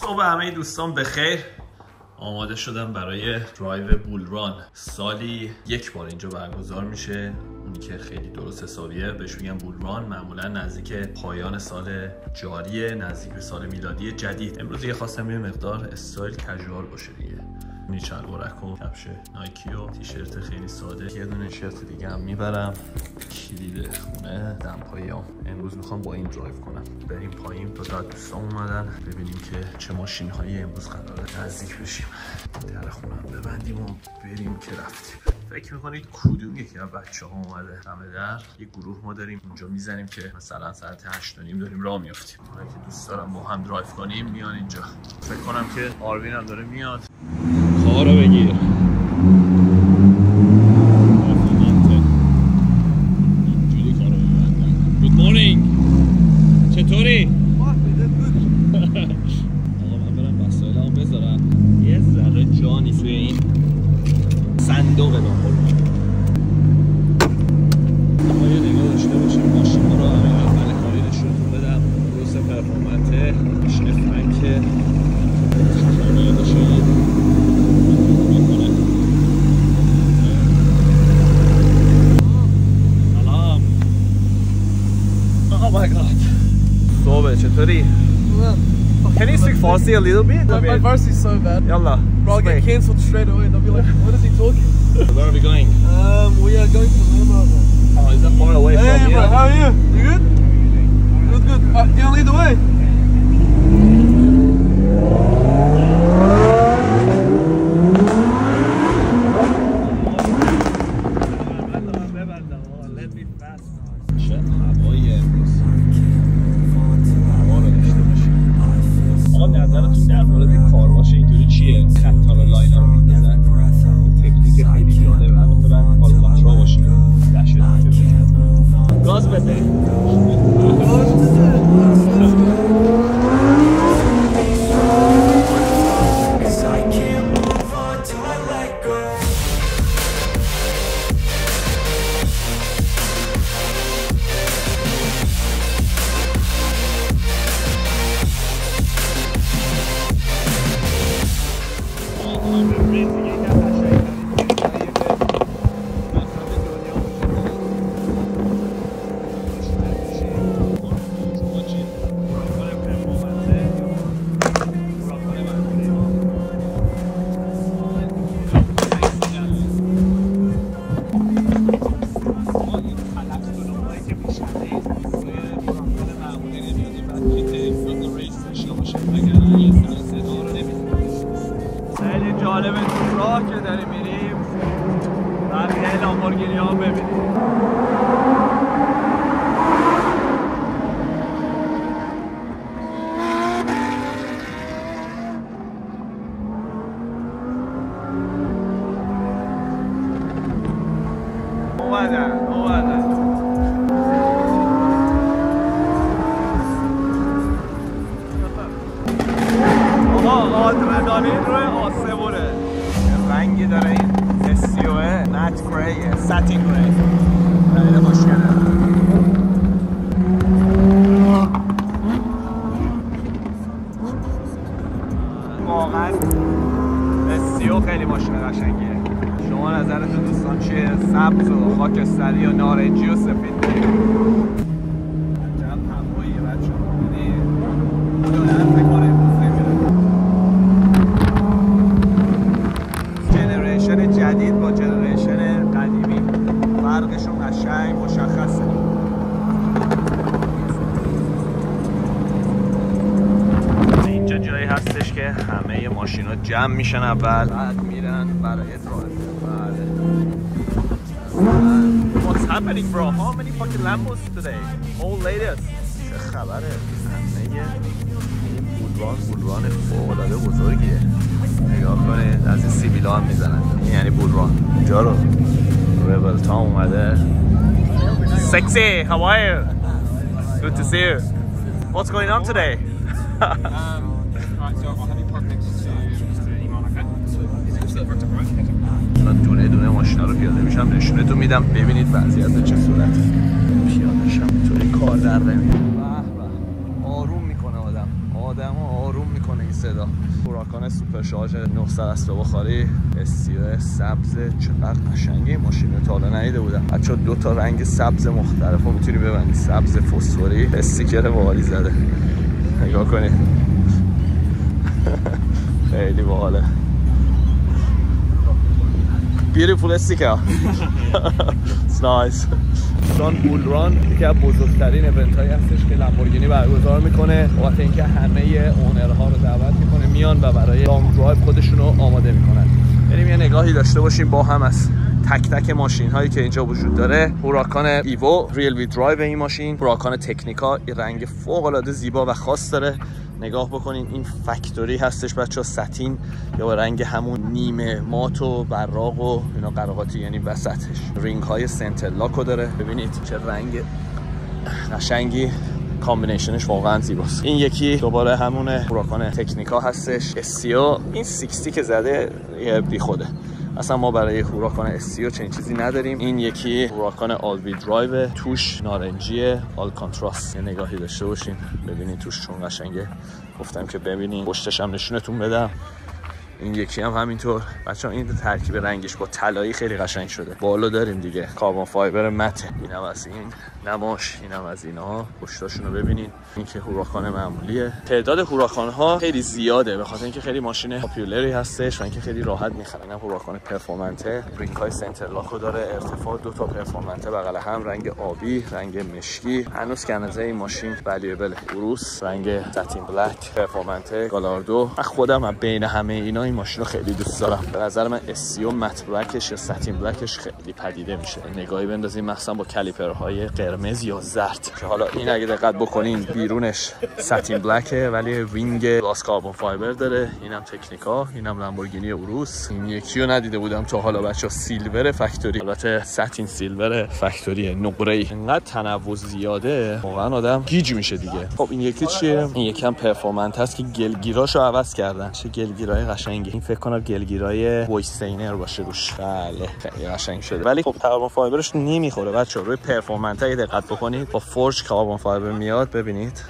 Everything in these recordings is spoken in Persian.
صبح همه دوستان بخیر. آماده شدم برای درایو بولران. سالی یک بار اینجا برگزار میشه، اونی که خیلی درست حسابیه بهش میگن بولران. معمولا نزدیک پایان سال جاریه، نزدیک به سال میلادی جدید. امروز یه خواستم یه مقدار استایل کژوال باشه دیگه. چلوارک و کفش نایکی و تیشرت خیلی ساده. یه دونه شرت دیگه هم میبرم، کلید خونه، دمپاییام. امروز میخوام با این درایو کنم. بریم پایین. دو تا دوستان اومدن ببینیم که چه ماشین هایی امروز قراره نزدیک بشیم. در خونم ببندیم و بریم که رفتیم. فکر میکنید کدوم یکی از بچه ها اومده دم در؟ یه گروه ما داریم اونجا میزنیم که مثلا ساعت 8:30 داریم راه میافتیم. اونایی که دوست دارم با هم درایو کنیم میان اینجا. فکر کنم که آروین هم داره میاد. کارو بگیر. اینجوری کارو ببندن. Good morning. چطوری؟ آقا من برم وسایلمو بذارم. یه ذره جانی توی این صندوق داخل. ما یه نگاه داشته باشیم ماشین رو. اول کاری نشونتون بدم. روز پرفورمنته، ماشین فرانکه. خانه داشته چطوری؟ Can you speak Farsi a little bit? My Farsi is so bad. Yalla. Bro, I'll get cancelled straight away. They'll be like, what is he talking? Where are we going? We are going to Lamar. Oh, is that far away from here? Hey, bro, how are you? You good? Good, good. You wanna lead the way? نظرتون در مورد کارواش اینطوری چیه؟ خطا رو لاینا رو میندازن. تکنیک خیلی جالبه. البته باید آلکاترا باشه. دشت گاز بده. جالبه تو راه که داریم میریم بقیه لامبورگینی ها ببینیم. اومدن آدمدانی روی آسمونه. رنگی داره این SUV نت گریه، ساتین گری. خیلی خوشگله. واقعا SUV خیلی ماشین قشنگیه. شما نظرتون دوستان چیه؟ سبز و خاکستری و نارنجی و سفید دارید؟ عجب هواییه بچه‌ها. یعنی فکر کنم جدید با جنریشن قدیمی فرقشون قشنگ مشخصه. اینجا جایی هستش که همه ماشینا جمع میشن اول بعد میرن برای درایو. What's happening bro? How many fucking Lambos today? All ladies. چه خبره؟ همه بولوان فوق‌العاده بزرگیه. نگاه کنید از این سیبیلا هم میزنن. این یعنی بولوان. اینجا رو ریبل تام اومده. Sexy, how are you? Good to see you. What's going on today? من دونه دونه ماشینا رو پیاده میشم نشونتون میدم ببینید وضعیت به چه صورته. پیاده شم اینطوری کار در نمیاد. آروم میکنه آدم آروم میکنه این صدا. هوراکان سوپرشارژ 900 اسب بخاری SCO سبز. چقدر قشنگه این ماشین، تا حالا ندیده بودم. بچا دو تا رنگ سبز مختلفو میتونی ببندی، سبز فسفوری، استیکر باحالی زده. نگاه کنید خیلی باحاله. Beautiful sticker. It's nice. بول ران یکی از بزرگترین ایونت هایی هستش که لامبورگینی برگزار میکنه. وقتی اینکه همه اونرها رو دعوت میکنه میان و برای لانگ درایو خودشون رو آماده میکنن. بریم یه نگاهی داشته باشیم با هم از تک تک ماشین هایی که اینجا وجود داره. هوراکان ایوو ریل وی درایو این ماشین، هوراکان تکنیکا، این رنگ فوق العاده زیبا و خاص داره. نگاه بکنین این فکتوری هستش بچه ها، ساتین یا با رنگ همون نیمه مات و براق و اینا قراقاتی، یعنی وسطش رینگ های سنتر لاکو داره. ببینید چه رنگ قشنگی، کامبینیشنش واقعا زیباست. این یکی دوباره همون هوراکان تکنیکا هستش SCO. این 60 که زده یه بی خوده، اصلا ما برای هوراکان SCO چنین چیزی نداریم. این یکی هوراکان آل وی درایو، توش نارنجیه، آل کانتراست. یه نگاهی داشته باشین ببینید توش چون قشنگه. گفتم که ببینین، پشتش هم نشونتون بدم. این یکی هم همینطور. بچه‌ها این ترکیب رنگش با طلایی خیلی قشنگ شده. بالا داریم دیگه کاربن فایبر مته. اینم از این نماش، اینم از اینا. پشتاشونو ببینین. این که هوراکان معمولیه. تعداد هوراکان ها خیلی زیاده به خاطر اینکه خیلی ماشین پاپولری هستش و اینکه خیلی راحت میخرن. اینم هوراکان پرفورمنته، رینگ های سنتر لاکو داره، ارتفاع دو تا پرفورمنته بغل هم، رنگ آبی، رنگ مشکی. هنوز که اندازه این ماشین والیبل. اوروس رنگ ساتین بلک، پرفورمنته، گالاردو. من خودم بین همه اینا این ماشین رو خیلی دوست دارم. به نظر من SCO مت بلکش یا ساتین بلکش خیلی پدیده میشه. نگاهی بندازیم مثلا با کالیپرهای قرمز یا زرد، که حالا این اگه دقت بکنین بیرونش ساتین بلکه ولی وینگ گلاس کاربن فایبر داره. اینم تکنیکا، اینم لامبورگینی اوروس. این یکی رو ندیده بودم تا حالا بچا، سیلور فکتوری، البته ساتین سیلور فکتوری نقره‌ای. اینقدر تنوع زیاده واقعا آدم گیج میشه دیگه. خب این یکی چیه؟ این یکم پرفورمنت هست که گلگیراشو عوض کردن. چه گلگیرای قشنگی. این فکر کنم گلگیرای وایستینر باشه روش. بله خیلی قشنگ شده، ولی خب کاربن فایبرش نمیخوره بچه‌ها. روی پرفورمنت اگه دقت بکنید با فورج کاربن فایبر میاد. ببینید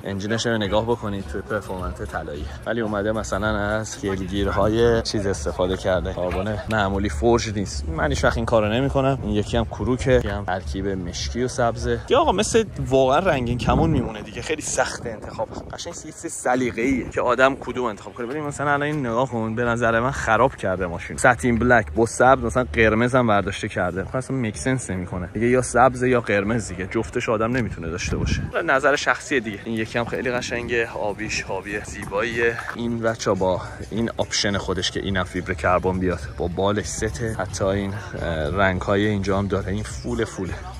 انجینش رو نگاه بکنید توی پرفورمنس طلایی، ولی اومده مثلا از گلگیرهای چیز استفاده کرده. کاربن معمولی فورج نیست. من هیچ وقت این کارو نمیکنم. این یکی هم کروکه، یکی هم ترکیب مشکی و سبزه. یا آقا مثل واقعا رنگین کمون میمونه دیگه. خیلی سخت انتخاب، قشنگ چیز سلیقه‌ایه که آدم کدوم انتخاب کنه. ببین مثلا الان این نگاه کن، به نظر من خراب کرده ماشین. ساتین بلک با سبز، مثلا قرمز هم برداشته کرده. اصلا میک سنس نمیکنه دیگه، یا سبز یا قرمز دیگه. جفتش آدم نمیتونه داشته باشه. نظر شخصی دیگه. این یکی هم خیلی قشنگه، آبیش آبی زیباییه. این بچا با این آپشن خودش که اینم فیبر کربن بیاد، با بالش سته، حتی این رنگ‌های اینجا هم داره. این فول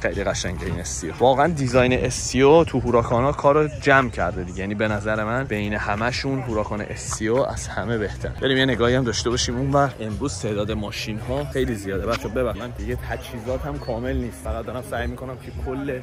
خیلی قشنگه این SCO. واقعا دیزاین SCO تو هوراکانا کارو جمع کرده دیگه. یعنی به نظر من بین همشون هوراکان SCO از همه بهتر. بریم یه نگاهی هم داشته باشیم اونور. امروز تعداد ماشین ها خیلی زیاده بچا. ببخشید من دیگه تجهیزات هم کامل نیست، فقط دارم سعی میکنم که کل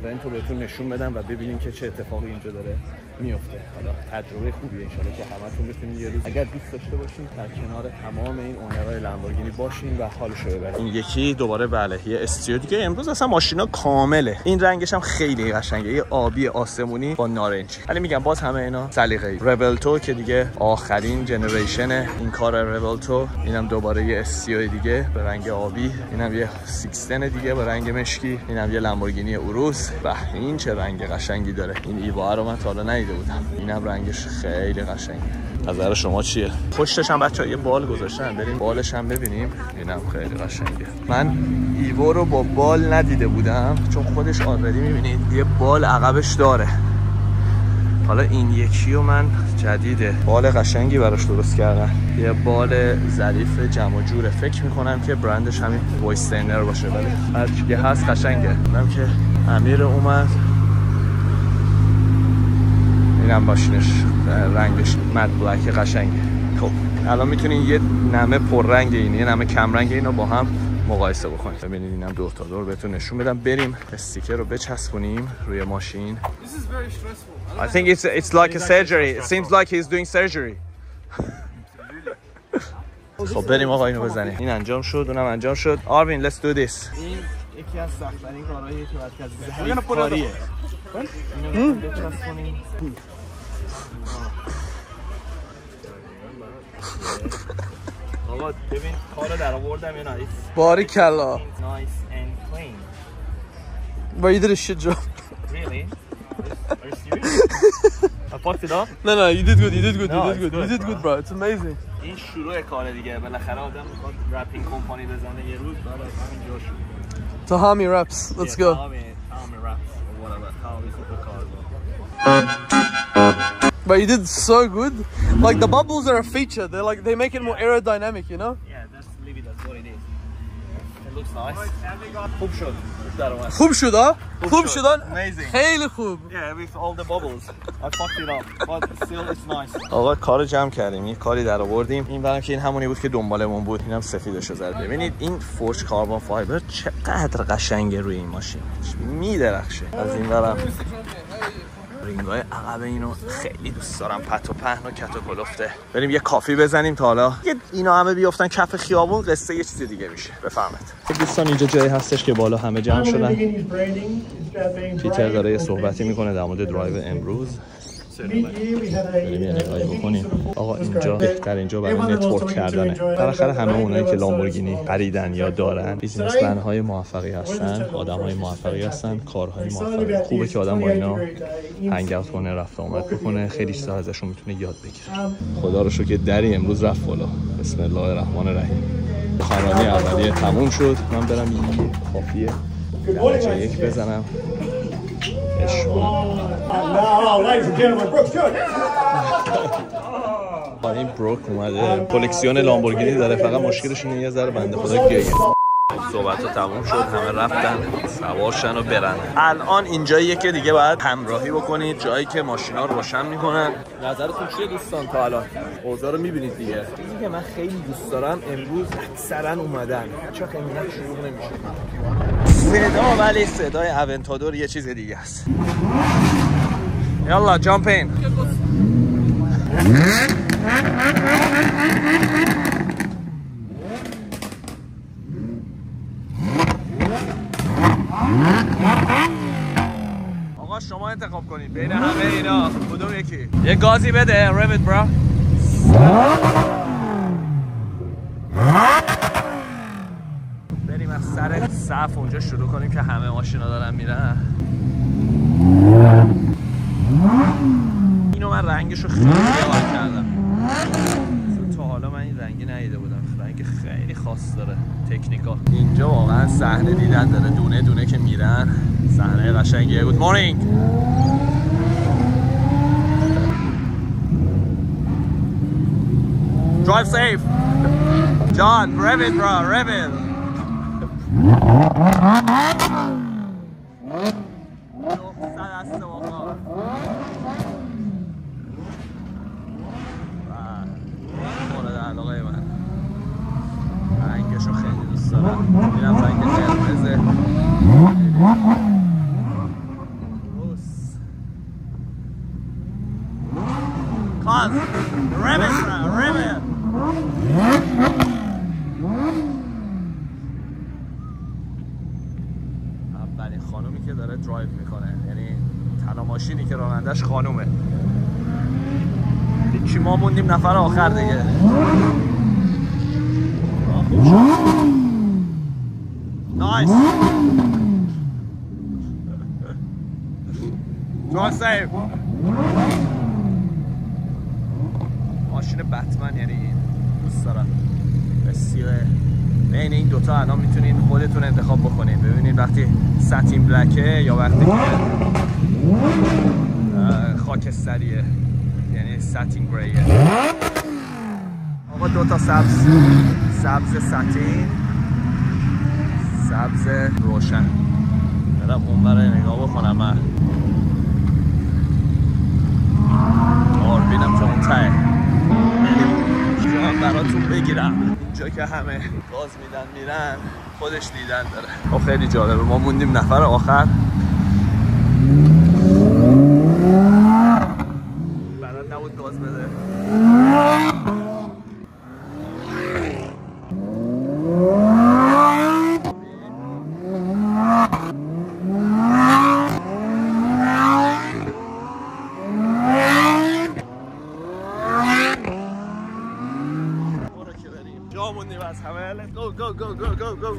ایونت رو بهتون نشون بدم و ببینیم که چه اتفاقی اینجا داره میفته. حالا تجربه خوبیه ان شاءالله که همتون بتونید یه روز اگر دوست داشته باشین در کنار تمام این اونرهای لامبورگینی باشین و حالشو ببرید. این یکی دوباره بله یه SCO دیگه. امروز اصلا ماشینا کامله. این رنگش هم خیلی قشنگه، یه آبی آسمونی با نارنجی. ولی میگم باز همه اینا سلیقه‌ای. ربلتو که دیگه آخرین جنریشن این کار ربلتو. اینم دوباره یه SCO دیگه به رنگ آبی. اینم یه 16 دیگه به رنگ مشکی. اینم یه لامبورگینی اوروس. و این چه رنگ قشنگی داره. این ایوا رو من تا حالا ندیده بودم. اینم رنگش خیلی قشنگه. نظر شما چیه؟ پشتش هم بچه‌ها یه بال گذاشتن، بریم بالش هم ببینیم. اینم خیلی قشنگه. من ایوا رو با بال ندیده بودم چون خودش آلردی می‌بینید یه بال عقبش داره. حالا این یکی رو من جدیده بال قشنگی براش درست کردن. یه بال ظریف جمع جوره. فکر می‌کنم که برندش همین وایستینر باشه، ولی هر چی که هست قشنگه. دیدم که امیر اومد. اینم ماشینش رنگش مت بلک قشنگه. خب الان میتونین یه نمه پررنگ این یه نمه کم رنگ اینو با هم مقایسه بکنید. ببینید اینم دور تا دور بهتون نشون بدم. بریم استیکر رو بچسبونیم روی ماشین. I think it's like a surgery. It seems like he's doing surgery. خب بریم آقا اینو بزنیم. این انجام شد، اونم انجام شد. آروین let's do this. این یکی از سخت‌ترین کارهاییه که باید کاریه. آقا ببین کارو در آوردم یا نایس. باریکلا. Nice and clean. But you did a shit job. Really? Are you serious? I fucked it up? No, you did good. You did good. No, you did good. it's You did good, bro. It's amazing. این شروع کاره دیگه. بالاخره آدم میخواد رپینگ کمپانی بزنه یه روز بعد از همینجا شروع. Tahami raps. Let's go. Tahami raps or whatever. Tahami supercars. But you did so good. Like the bubbles are a feature. They make it more aerodynamic, you know? Yeah, that's leave it as what it is. It looks nice. خوب شد. خوب شد ها؟ خوب شد. Amazing. خیلی خوب. Yeah, with all the bubbles. I fucked it up. But still it's nice. آقا کار جمع کردیم. یه کاری در آوردیم. این برام که این همونی بود که دنبالمون بود. اینم سفیدش رو زد. ببینید این فورج کاربن فایبر چقدر قشنگه روی این ماشین. میدرخشه. از این برم رینگای عقب اینو خیلی دوست دارم. پت و پهن و کت و کلفته. بریم یه کافی بزنیم تا حالا اینا همه بیافتن کف خیابون قصه یه چیز دیگه میشه. بفهمید. دوستان اینجا جایی هستش که بالا همه جمع شدن. پیتر داره یه صحبتی میکنه در مورد درایو امروز. بریم یه نگاهی بکنیم. آقا اینجا بهترین جا برای نتورک کردنه. بالاخره همه اونایی که لامبورگینی خریدن یا دارن بیزنسمن های موفقی هستن، آدم های موفقی هستن، کارهای موفقی. خوبه که آدم با اینا هنگ اوت کنه، رفت آمد بکنه، خیلی چیزا ازشون میتونه یاد بگیره. خدا رو شکر دری امروز رفت بالا. بسم الله الرحمن الرحیم. خانواده اولیه تموم شد. من برم یه کافیه درجه یک بزنم. این بروک اومده کلکسیون لامبورگینی داره. فقط مشکلش اینه یه ذره بنده خدا گیه. صحبت ها تموم شد. همه رفتن سوارشن و برن. الان اینجاییه که دیگه باید همراهی بکنید. جایی که ماشینا رو روشن میکنن. نظرتون چیه دوستان تا الان؟ اوضاع رو میبینید دیگه. چیزی که من خیلی دوست دارم امروز اکثرا اومدن. چرا اینقدر شروع نمیشه؟ صدا ولی صدای اونتادور یه چیز دیگه است. یالا جامپ این. آقا شما انتخاب کنید بین همه اینا کدوم یکی. یه گازی بده رویت برا. بریم از سر صف اونجا شروع کنیم که همه ماشینا دارن میرن. اینو من رنگشو خیلی حال کردم. تا حالا من این رنگی ندیده بودم. رنگ خیلی خاص داره. تکنیکا اینجا واقعا صحنه دیدن داره. دونه دونه که میرن صحنه قشنگیه. گود مورنینگ. Drive safe. John, rev it bro, rev it. مورد علاقه من رنگشو خیلی دوست دارم. اینم رنگ قرمزه. کاز ربت ربت. اولین خانومی که داره درایو میکنه. یعنی تنها ماشینی که رانندش خانومه. چی ما موندیم نفر آخر دیگه. نایس. درایو سیف. ماشین بتمن یعنی دوست دارم. بسیاره. بین این دوتا الان میتونین خودتون انتخاب بکنین. ببینید وقتی ساتین بلکه یا وقتی که خاکستریه یعنی ساتین گریه. آقا دوتا سبز ساتین، سبز روشن. برم اون برای نگاه بکنم. من آربینم تو اون ته جان براتون بگیرم. اینجا که همه گاز میدن میرن خودش دیدن داره. خیلی جالبه. ما موندیم نفر آخر. برات نبود گاز بده. راه موندیم از همه. Let's go go go go go go.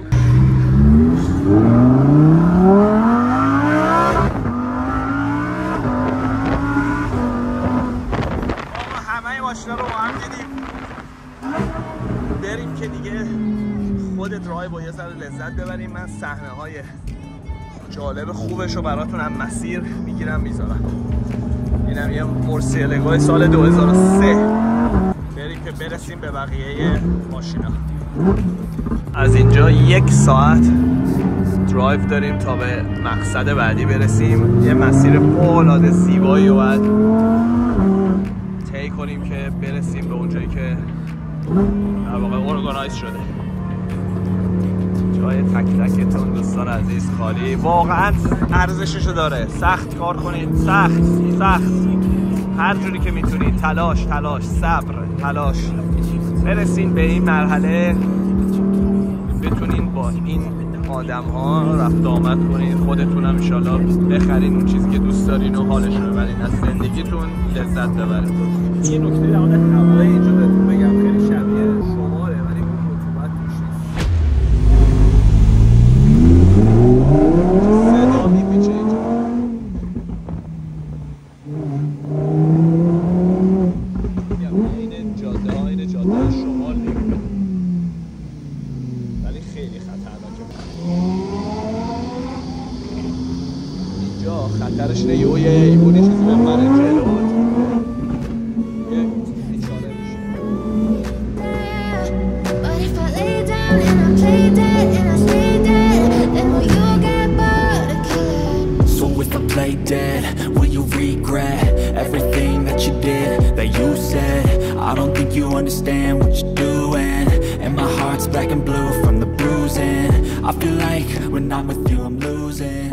همه ماشینا رو با هم دیدیم، بریم که دیگه خود درایو با یه ذره لذت ببریم. من صحنه های جالب خوبش رو براتون هم مسیر میگیرم میذارم. اینم یه مرسیلگو سال 2003. بریم که برسیم به بقیه ماشینا. از اینجا 1 ساعت درایو داریم تا به مقصد بعدی برسیم. یه مسیر فوق‌العاده زیبایی رو باید طی کنیم که برسیم به اونجایی که در واقع ارگانایز شده. جای تک تکتون دوستان عزیز خالی، واقعا ارزششو داره. سخت کار کنید، سخت هر جوری که میتونید، تلاش صبر تلاش، برسین به این مرحله بتونین با این آدم ها رفت آمد کنین، خودتون هم انشالله بخرین اون چیزی که دوست دارین و حالش رو ببرین، از زندگیتون لذت ببرین. یه نکته در مورد هوای اینجا بهتون بگم، خیلی شبیه شماله ولی اون رطوبت توش نیست. صدا میپیچه اینجا. این جاده شمال میمونه ولی خیلی خطرناکه. اینجا خطرش اینه یه ایبونی چیزی بپره جلو یه بیچاره میشه. So if I play dead, will you regret everything that you did, that you said? I don't think you understand what you're doing, and my heart's black and blue from the bruising. I feel like when I'm with you I'm losing.